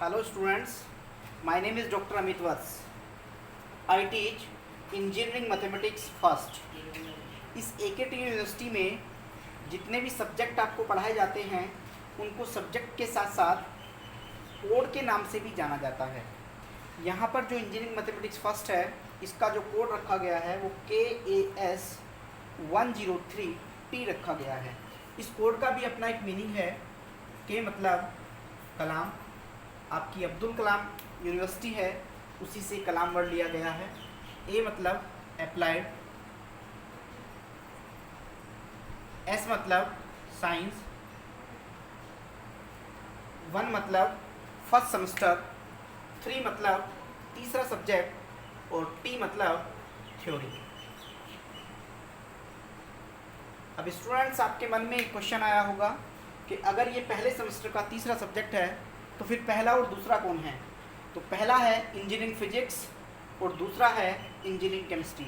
Hello students, my name is Dr. Amit Vats. I teach Engineering Mathematics First. इस AKT university में जितने भी subject आपको पढ़ाए जाते हैं उनको सब्जेक्ट के साथ साथ कोड के नाम से भी जाना जाता है। यहाँ पर जो इंजीनियरिंग मैथमेटिक्स फर्स्ट है इसका जो कोड रखा गया है वो KAS 103T रखा गया है। इस कोड का भी अपना एक मीनिंग है। के मतलब कलाम, आपकी अब्दुल कलाम यूनिवर्सिटी है उसी से कलाम वर्ड लिया गया है। ए मतलब अप्लाइड, एस मतलब साइंस, 1 मतलब फर्स्ट सेमेस्टर, 3 मतलब तीसरा सब्जेक्ट और टी मतलब थ्योरी। अब स्टूडेंट्स आपके मन में एक क्वेश्चन आया होगा कि अगर ये पहले सेमेस्टर का तीसरा सब्जेक्ट है तो फिर पहला और दूसरा कौन है? तो पहला है इंजीनियरिंग फिजिक्स और दूसरा है इंजीनियरिंग केमिस्ट्री,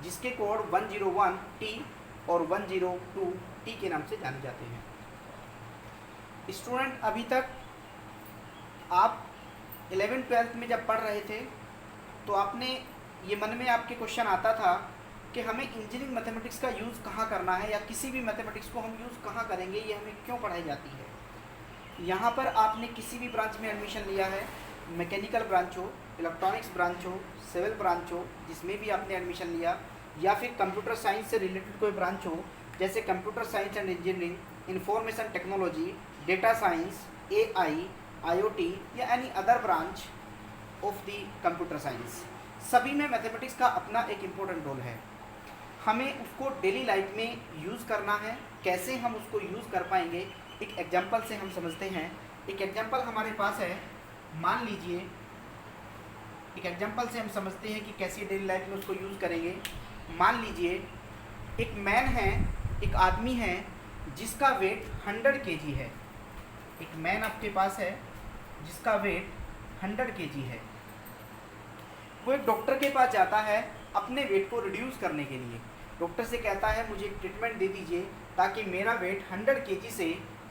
जिसके कोड 101T और 102T के नाम से जाने जाते हैं। स्टूडेंट अभी तक आप 11th-12th में जब पढ़ रहे थे तो आपने ये मन में आपके क्वेश्चन आता था कि हमें इंजीनियरिंग मैथमेटिक्स का यूज़ कहाँ करना है या किसी भी मैथमेटिक्स को हम यूज़ कहाँ करेंगे, ये हमें क्यों पढ़ाई जाती है। यहाँ पर आपने किसी भी ब्रांच में एडमिशन लिया है, मैकेनिकल ब्रांच हो, इलेक्ट्रॉनिक्स ब्रांच हो, सिविल ब्रांच हो, जिसमें भी आपने एडमिशन लिया, या फिर कंप्यूटर साइंस से रिलेटेड कोई ब्रांच हो जैसे computer science and engineering, information technology, data science, AI, IoT या any other branch of the computer science, सभी में मैथमेटिक्स का अपना एक इम्पोर्टेंट रोल है। हमें उसको डेली लाइफ में यूज़ करना है। कैसे हम उसको यूज़ कर पाएंगे, एक एग्जांपल से हम समझते हैं। एक एग्जांपल हमारे पास है, मान लीजिए एक एग्जांपल से हम समझते हैं कि कैसे डेली लाइफ में उसको यूज़ करेंगे। मान लीजिए एक मैन है, एक आदमी है जिसका वेट 100 kg है। एक मैन आपके पास है जिसका वेट 100 kg है। वो एक डॉक्टर के पास जाता है अपने वेट को रिड्यूस करने के लिए। डॉक्टर से कहता है मुझे एक ट्रीटमेंट दे दीजिए ताकि मेरा वेट 100 kg से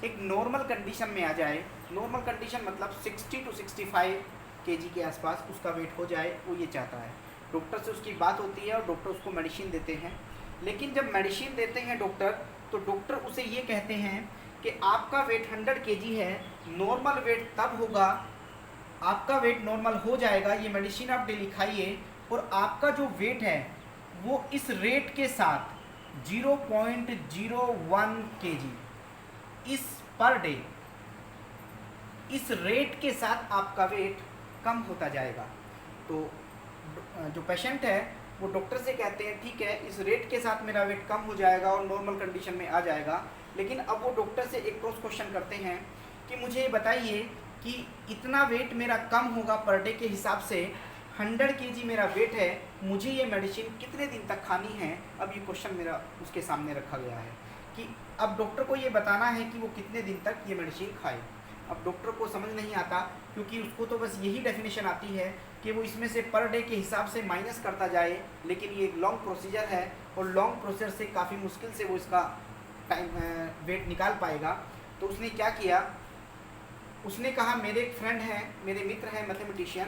एक नॉर्मल कंडीशन में आ जाए। नॉर्मल कंडीशन मतलब 60 to 65 kg के आसपास उसका वेट हो जाए, वो ये चाहता है। डॉक्टर से उसकी बात होती है और डॉक्टर उसको मेडिसिन देते हैं। लेकिन जब मेडिसिन देते हैं डॉक्टर, तो डॉक्टर उसे ये कहते हैं कि आपका वेट 100 kg है, नॉर्मल वेट तब होगा, आपका वेट नॉर्मल हो जाएगा, ये मेडिसिन आप डेली खाइए और आपका जो वेट है वो इस रेट के साथ 0.01 kg इस पर डे, इस रेट के साथ आपका वेट कम होता जाएगा। तो जो पेशेंट है वो डॉक्टर से कहते हैं ठीक है, इस रेट के साथ मेरा वेट कम हो जाएगा और नॉर्मल कंडीशन में आ जाएगा। लेकिन अब वो डॉक्टर से एक क्रॉस क्वेश्चन करते हैं कि मुझे बताइए कि इतना वेट मेरा कम होगा पर डे के हिसाब से, 100 kg मेरा वेट है, मुझे ये मेडिसिन कितने दिन तक खानी है। अब ये क्वेश्चन मेरा उसके सामने रखा गया है कि अब डॉक्टर को ये बताना है कि वो कितने दिन तक ये मेडिसिन खाए। अब डॉक्टर को समझ नहीं आता क्योंकि उसको तो बस यही डेफिनेशन आती है कि वो इसमें से पर डे के हिसाब से माइनस करता जाए। लेकिन ये एक लॉन्ग प्रोसीजर है और लॉन्ग प्रोसीजर से काफ़ी मुश्किल से वो इसका टाइम वेट निकाल पाएगा। तो उसने क्या किया, उसने कहा मेरे एक फ्रेंड हैं, मेरे मित्र हैं मैथमेटिशियन,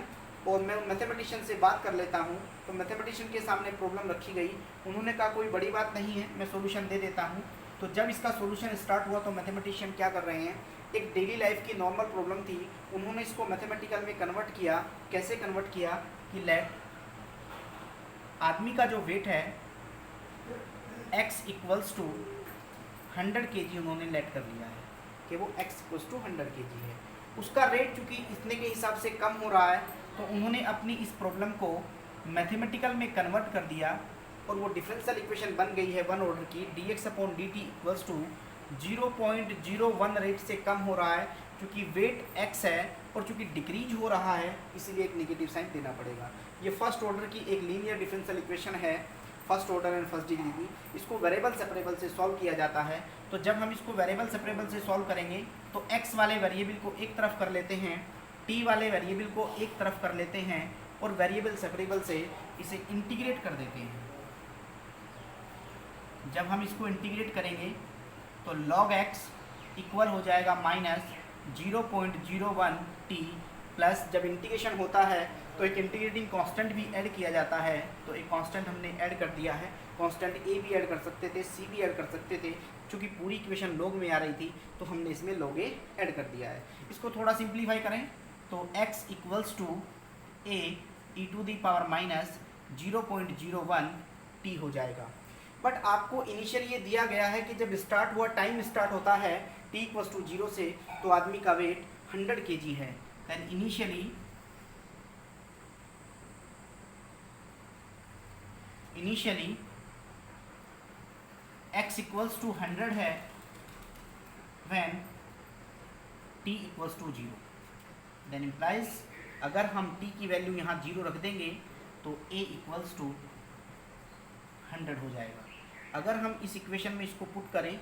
और मैं मैथमेटिशियन से बात कर लेता हूँ। तो मैथमेटिशियन के सामने प्रॉब्लम रखी गई। उन्होंने कहा कोई बड़ी बात नहीं है, मैं सॉल्यूशन दे देता हूँ। तो जब इसका सॉल्यूशन स्टार्ट हुआ तो मैथमेटिशियन क्या कर रहे हैं, एक डेली लाइफ की नॉर्मल प्रॉब्लम थी, उन्होंने इसको मैथमेटिकल में कन्वर्ट किया। कैसे कन्वर्ट किया कि लेट आदमी का जो वेट है x = 100 kg, उन्होंने लेट कर लिया है कि वो x = 100 kg है। उसका रेट चूँकि इतने के हिसाब से कम हो रहा है तो उन्होंने अपनी इस प्रॉब्लम को मैथमेटिकल में कन्वर्ट कर दिया और वो डिफरेंशियल इक्वेशन बन गई है 1 ऑर्डर की, dx/dt = 0.01 रेट से कम हो रहा है। क्योंकि वेट x है और चूँकि डिक्रीज हो रहा है इसीलिए एक नेगेटिव साइन देना पड़ेगा। ये फर्स्ट ऑर्डर की एक लीनियर डिफरेंशियल इक्वेशन है, first order and first degree की। इसको वेरिएबल सेपरेबल से सॉल्व किया जाता है। तो जब हम इसको वेरिएबल सेपरेबल से सॉल्व करेंगे तो x वाले वेरिएबल को एक तरफ कर लेते हैं, t वाले वेरिएबल को एक तरफ कर लेते हैं और वेरिएबल सेपरेबल से इसे इंटीग्रेट कर देते हैं। जब हम इसको इंटीग्रेट करेंगे तो log x इक्वल हो जाएगा -0.01t प्लस जब इंटीग्रेशन होता है तो एक इंटीग्रेटिंग कांस्टेंट भी ऐड किया जाता है, तो एक कांस्टेंट हमने ऐड कर दिया है। कांस्टेंट ए भी ऐड कर सकते थे, सी भी ऐड कर सकते थे, चूँकि पूरी इक्वेशन लॉग में आ रही थी तो हमने इसमें लॉग ए ऐड कर दिया है। इसको थोड़ा सिंप्लीफाई करें तो x equals to a e to the power minus 0.01 t हो जाएगा। बट आपको इनिशियल ये दिया गया है कि जब स्टार्ट हुआ, टाइम स्टार्ट होता है t इक्वल्स टू 0 से, तो आदमी का वेट 100 kg है। Then initially x equals to 100 है when t equals to 0। Then implies अगर हम t की वैल्यू यहाँ 0 रख देंगे तो a इक्वल्स टू 100 हो जाएगा। अगर हम इस इक्वेशन में इसको पुट करें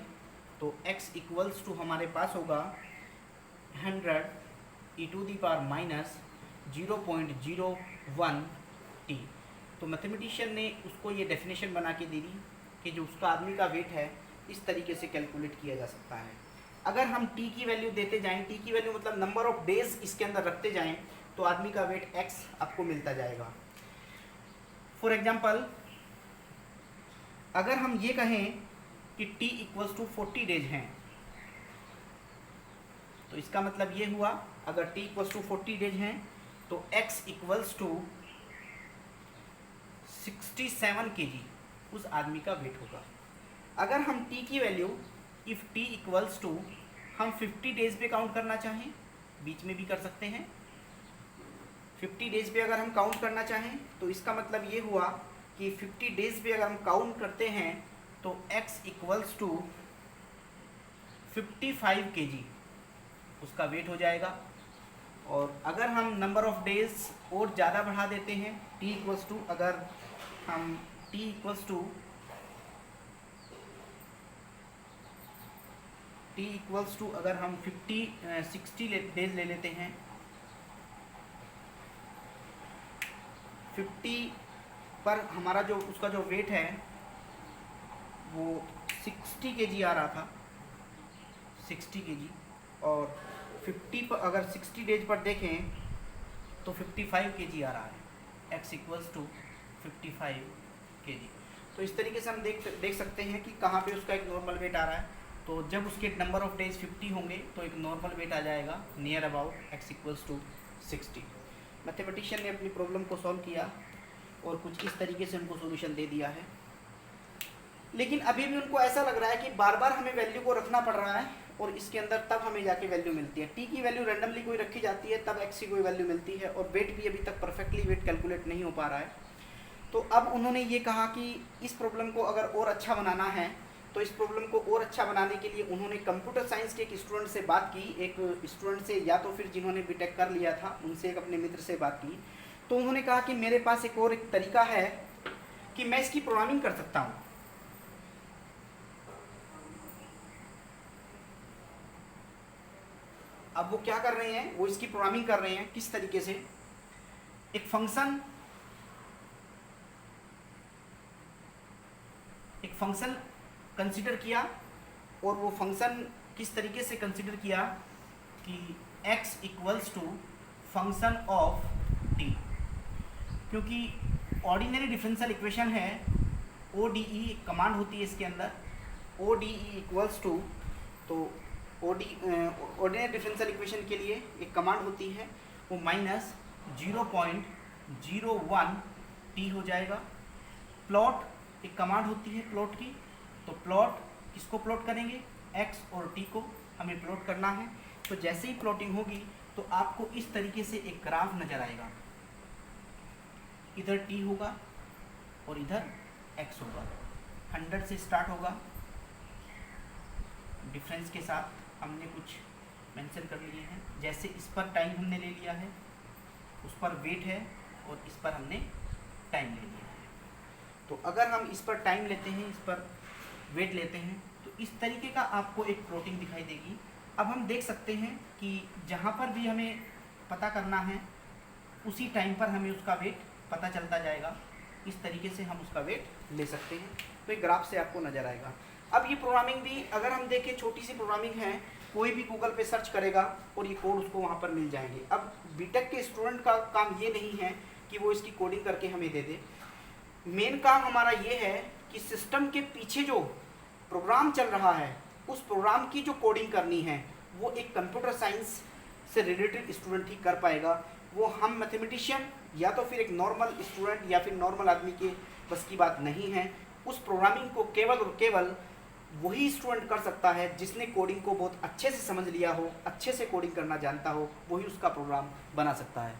तो x इक्वल्स टू हमारे पास होगा 100 e to the power minus 0.01 t। तो मैथमेटिशियन ने उसको ये डेफिनेशन बना के दे दी कि जो उसका आदमी का वेट है इस तरीके से कैलकुलेट किया जा सकता है। अगर हम t की वैल्यू देते जाएं, t की वैल्यू मतलब नंबर ऑफ डेज इसके अंदर रखते जाएं, तो आदमी का वेट x आपको मिलता जाएगा। फॉर एग्जांपल अगर हम ये कहें कि t इक्वल्स टू 40 डेज हैं, तो इसका मतलब ये हुआ अगर t इक्वल्स टू 40 डेज हैं तो x इक्वल्स टू 67 kg उस आदमी का वेट होगा। अगर हम t की value if t equals to हम 50 डेज पे काउंट करना चाहें, बीच में भी कर सकते हैं, 50 डेज पे अगर हम काउंट करना चाहें तो इसका मतलब ये हुआ कि 50 डेज पे अगर हम काउंट करते हैं तो x इक्वल्स टू 55 kg उसका वेट हो जाएगा। और अगर हम नंबर ऑफ डेज और ज़्यादा बढ़ा देते हैं, t इक्वल्स टू अगर हम t इक्वल्स टू अगर हम 60 डेज ले लेते हैं, 50 पर हमारा जो उसका जो वेट है वो 60 kg आ रहा था, 60 kg, और 50 पर अगर 60 डेज पर देखें तो 55 kg आ रहा है, x इक्वल्स टू 55 kg। तो इस तरीके से हम देख सकते हैं कि कहाँ पे उसका एक नॉर्मल वेट आ रहा है। तो जब उसके नंबर ऑफ डेज 50 होंगे तो एक नॉर्मल वेट आ जाएगा near about x equals to 60। Mathematician ने अपनी प्रॉब्लम को सॉल्व किया और कुछ इस तरीके से उनको सॉल्यूशन दे दिया है। लेकिन अभी भी उनको ऐसा लग रहा है कि बार बार हमें वैल्यू को रखना पड़ रहा है और इसके अंदर तब हमें जाके वैल्यू मिलती है। t की वैल्यू रैंडमली कोई रखी जाती है, तब x की कोई वैल्यू मिलती है, और वेट भी अभी तक परफेक्टली वेट कैलकुलेट नहीं हो पा रहा है। तो अब उन्होंने ये कहा कि इस प्रॉब्लम को अगर और अच्छा बनाना है, तो इस प्रॉब्लम को और अच्छा बनाने के लिए उन्होंने कंप्यूटर साइंस के एक स्टूडेंट से बात की, एक स्टूडेंट से, या तो फिर जिन्होंने बीटेक कर लिया था उनसे, एक अपने मित्र से बात की। तो उन्होंने कहा कि मेरे पास एक और एक तरीका है कि मैं इसकी प्रोग्रामिंग कर सकता हूँ। अब वो क्या कर रहे हैं, वो इसकी प्रोग्रामिंग कर रहे हैं। किस तरीके से, एक फंक्शन कंसीडर किया, और वो फंक्शन किस तरीके से कंसीडर किया कि x equals to function of t, क्योंकि ऑर्डिनरी डिफरेंशियल इक्वेशन है, ODE कमांड होती है इसके अंदर, ODE इक्वल्स टू, तो ऑर्डिनरी डिफरेंशियल इक्वेशन के लिए एक कमांड होती है, वो माइनस 0.01 t हो जाएगा। प्लॉट एक कमांड होती है प्लॉट की, तो प्लॉट किसको प्लॉट करेंगे, x और t को हमें प्लॉट करना है। तो जैसे ही प्लॉटिंग होगी तो आपको इस तरीके से एक ग्राफ नज़र आएगा, इधर t होगा और इधर x होगा, 100 से स्टार्ट होगा, डिफरेंस के साथ हमने कुछ मेंशन कर लिए हैं। जैसे इस पर टाइम हमने ले लिया है, उस पर वेट है, और इस पर हमने टाइम ले लिया है। तो अगर हम इस पर टाइम लेते हैं, इस पर वेट लेते हैं, तो इस तरीके का आपको एक प्लॉटिंग दिखाई देगी। अब हम देख सकते हैं कि जहाँ पर भी हमें पता करना है उसी टाइम पर हमें उसका वेट पता चलता जाएगा। इस तरीके से हम उसका वेट ले सकते हैं। तो एक ग्राफ से आपको नज़र आएगा। अब ये प्रोग्रामिंग भी अगर हम देखें छोटी सी प्रोग्रामिंग है, कोई भी गूगल पे सर्च करेगा और ये कोड उसको वहाँ पर मिल जाएंगे। अब बीटेक के स्टूडेंट का काम ये नहीं है कि वो इसकी कोडिंग करके हमें दे दे। मेन काम हमारा ये है कि सिस्टम के पीछे जो प्रोग्राम चल रहा है उस प्रोग्राम की जो कोडिंग करनी है वो एक कंप्यूटर साइंस से रिलेटेड स्टूडेंट ही कर पाएगा। वो हम मैथमेटिशियन या तो फिर एक नॉर्मल स्टूडेंट या फिर नॉर्मल आदमी के बस की बात नहीं है। उस प्रोग्रामिंग को केवल और केवल वही स्टूडेंट कर सकता है जिसने कोडिंग को बहुत अच्छे से समझ लिया हो, अच्छे से कोडिंग करना जानता हो, वही उसका प्रोग्राम बना सकता है।